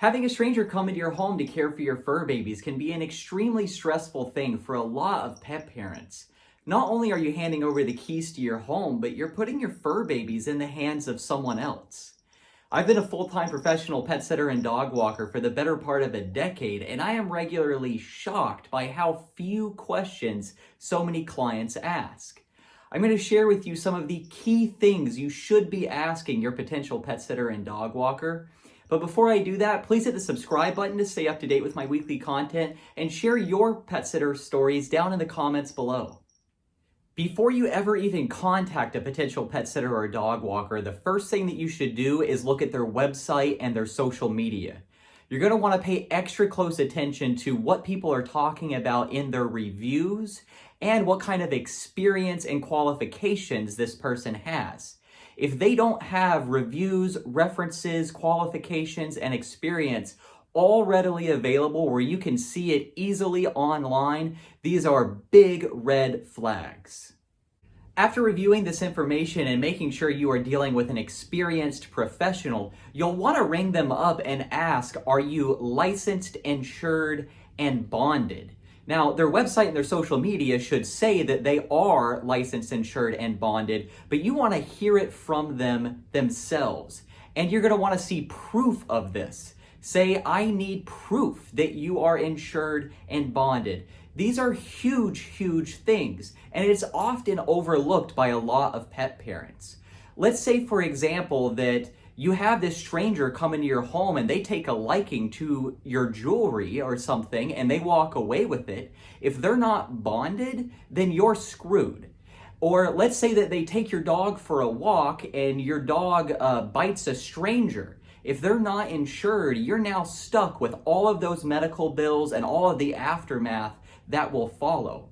Having a stranger come into your home to care for your fur babies can be an extremely stressful thing for a lot of pet parents. Not only are you handing over the keys to your home, but you're putting your fur babies in the hands of someone else. I've been a full-time professional pet sitter and dog walker for the better part of a decade, and I am regularly shocked by how few questions so many clients ask. I'm going to share with you some of the key things you should be asking your potential pet sitter and dog walker. But before I do that, please hit the subscribe button to stay up to date with my weekly content and share your pet sitter stories down in the comments below. Before you ever even contact a potential pet sitter or dog walker, the first thing that you should do is look at their website and their social media. You're going to want to pay extra close attention to what people are talking about in their reviews and what kind of experience and qualifications this person has. If they don't have reviews, references, qualifications, and experience all readily available where you can see it easily online, these are big red flags. After reviewing this information and making sure you are dealing with an experienced professional, you'll want to ring them up and ask, are you licensed, insured, and bonded? Now, their website and their social media should say that they are licensed, insured, and bonded, but you want to hear it from them themselves. And you're going to want to see proof of this. Say, I need proof that you are insured and bonded. These are huge, huge things, and it's often overlooked by a lot of pet parents. Let's say, for example, that you have this stranger come into your home and they take a liking to your jewelry or something and they walk away with it. If they're not bonded, then you're screwed. Or let's say that they take your dog for a walk and your dog bites a stranger. If they're not insured, you're now stuck with all of those medical bills and all of the aftermath that will follow.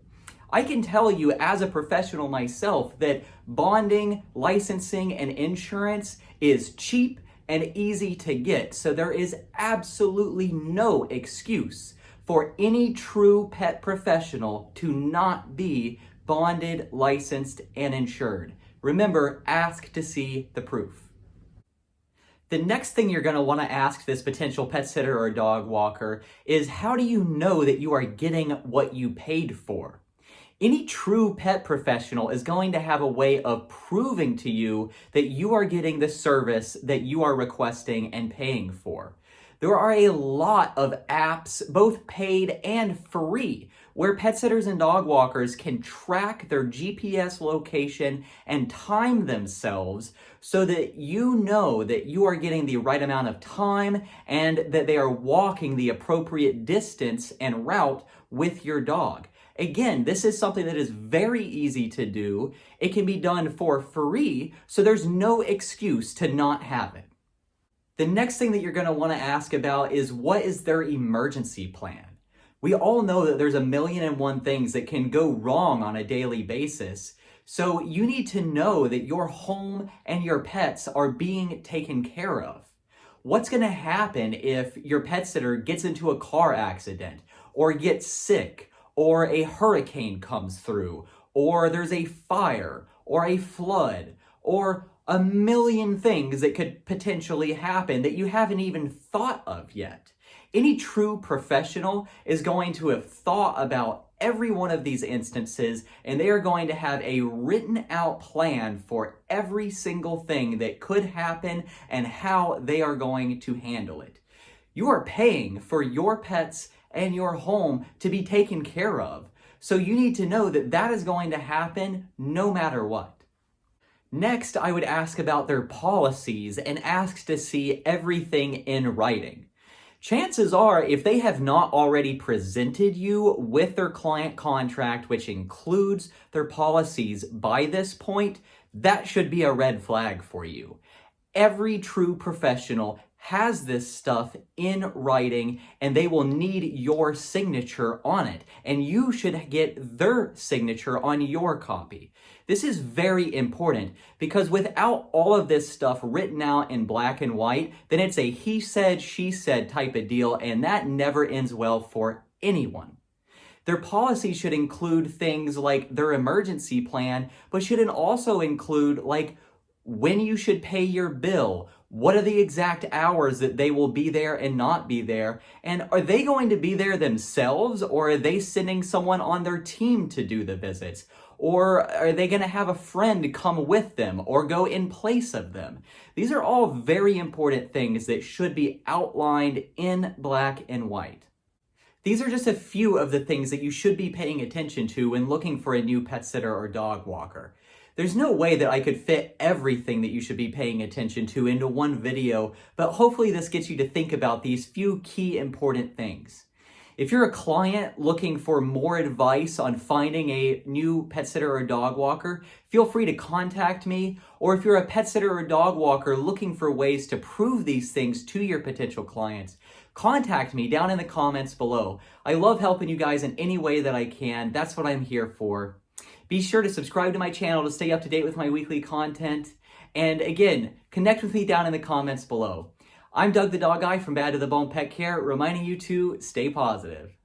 I can tell you as a professional myself that bonding, licensing, and insurance is cheap and easy to get. So there is absolutely no excuse for any true pet professional to not be bonded, licensed, and insured. Remember, ask to see the proof. The next thing you're going to want to ask this potential pet sitter or dog walker is, how do you know that you are getting what you paid for? Any true pet professional is going to have a way of proving to you that you are getting the service that you are requesting and paying for. There are a lot of apps, both paid and free, where pet sitters and dog walkers can track their GPS location and time themselves so that you know that you are getting the right amount of time and that they are walking the appropriate distance and route with your dog. Again, this is something that is very easy to do. It can be done for free, so there's no excuse to not have it. The next thing that you're going to want to ask about is, what is their emergency plan? We all know that there's 1,000,001 things that can go wrong on a daily basis. So you need to know that your home and your pets are being taken care of. What's going to happen if your pet sitter gets into a car accident or gets sick, or a hurricane comes through, or there's a fire, or a flood, or a million things that could potentially happen that you haven't even thought of yet? Any true professional is going to have thought about every one of these instances, and they are going to have a written out plan for every single thing that could happen and how they are going to handle it. You are paying for your pets and your home to be taken care of. So you need to know that that is going to happen no matter what. Next, I would ask about their policies and ask to see everything in writing. Chances are, if they have not already presented you with their client contract, which includes their policies by this point, that should be a red flag for you. Every true professional has this stuff in writing, and they will need your signature on it, and you should get their signature on your copy. This is very important because without all of this stuff written out in black and white, then it's a he said, she said type of deal, and that never ends well for anyone. Their policy should include things like their emergency plan, but should also include like when you should pay your bill, What are the exact hours that they will be there and not be there? And are they going to be there themselves, or are they sending someone on their team to do the visits? Or are they going to have a friend come with them or go in place of them? These are all very important things that should be outlined in black and white. These are just a few of the things that you should be paying attention to when looking for a new pet sitter or dog walker. There's no way that I could fit everything that you should be paying attention to into one video, but hopefully this gets you to think about these few key important things. If you're a client looking for more advice on finding a new pet sitter or dog walker, feel free to contact me. Or if you're a pet sitter or dog walker looking for ways to prove these things to your potential clients, contact me down in the comments below. I love helping you guys in any way that I can. That's what I'm here for. Be sure to subscribe to my channel to stay up to date with my weekly content. And again, connect with me down in the comments below. I'm Doug the Dog Guy from Bad to the Bone Pet Care, reminding you to stay positive.